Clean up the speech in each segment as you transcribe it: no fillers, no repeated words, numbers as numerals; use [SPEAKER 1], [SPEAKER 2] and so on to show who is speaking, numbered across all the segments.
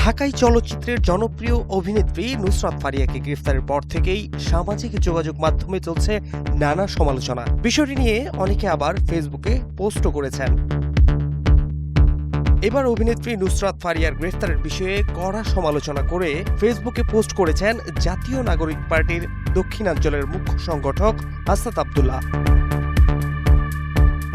[SPEAKER 1] ঢাকাই চলচ্চিত্রের জনপ্রিয় অভিনেত্রী নুসরাত ফারিয়াকে গ্রেফতারের পর থেকেই সামাজিক যোগাযোগ মাধ্যমে চলছে নানা সমালোচনা। বিষয়টি নিয়ে অনেকে আবার ফেসবুকে পোস্টও করেছেন। এবার অভিনেত্রী নুসরাত ফারিয়ার গ্রেফতারের বিষয়ে কড়া সমালোচনা করে ফেসবুকে পোস্ট করেছেন জাতীয় নাগরিক পার্টির দক্ষিণাঞ্চলের মুখ্য সংগঠক হাসনাত আব্দুল্লাহ।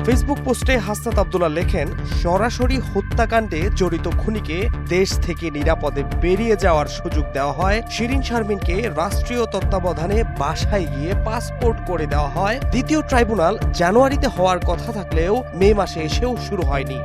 [SPEAKER 1] ফেসবুক পোস্টে হাসনাত আব্দুল্লাহ লেখেন, সরাসরি হত্যাকাণ্ডে জড়িত খুনিকে দেশ থেকে নিরাপদে বেরিয়ে যাওয়ার সুযোগ দেওয়া হয়। শিরিন শারমিনকে রাষ্ট্রীয় তত্ত্বাবধানে বাসায় গিয়ে পাসপোর্ট করে দেওয়া হয়। দ্বিতীয় ট্রাইব্যুনাল জানুয়ারিতে হওয়ার কথা থাকলেও মে মাসে এসেও শুরু হয়নি।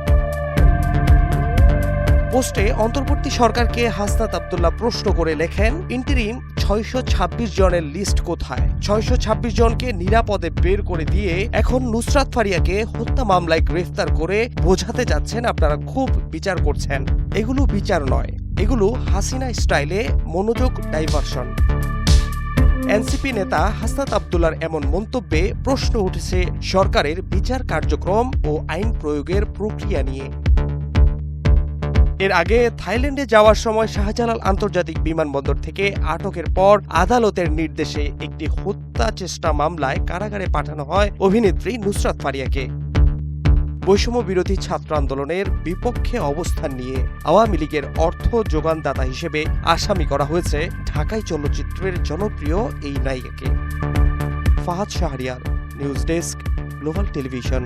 [SPEAKER 1] পোস্টে অন্তর্বর্তী সরকারকে হাসনাত আব্দুল্লাহ প্রশ্ন করে লেখেন, ইন্টারিম ৬২৬ জনের লিস্ট কোথায়? ৬২৬ জনকে নিরাপদে বের করে দিয়ে এখন নুসরাত ফারিয়াকে হত্যা মামলায় গ্রেফতার করে বোঝাতে যাচ্ছেন আপনারা খুব বিচার করছেন। এগুলো বিচার নয়, এগুলো হাসিনা স্টাইলে মনোযোগ ডাইভারশন। এনসিপি নেতা হাসনাত আব্দুল্লাহর এমন মন্তব্যে প্রশ্ন উঠেছে সরকারের বিচার কার্যক্রম ও আইন প্রয়োগের প্রক্রিয়া নিয়ে। এর আগে থাইল্যান্ডে যাওয়ার সময় শাহজালাল আন্তর্জাতিক বিমানবন্দর থেকে আটকের পর আদালতের নির্দেশে একটি হত্যা চেষ্টা মামলায় কারাগারে পাঠানো হয় অভিনেত্রী নুসরাত ফারিয়াকে। বৈষম্য বিরোধী ছাত্র আন্দোলনের বিপক্ষে অবস্থান নিয়ে আওয়ামী লীগের অর্থ যোগানদাতা হিসেবে আসামি করা হয়েছে ঢাকাই চলচ্চিত্রের জনপ্রিয় এই নায়িকাকে। Fahad Shahriar, news desk, global television.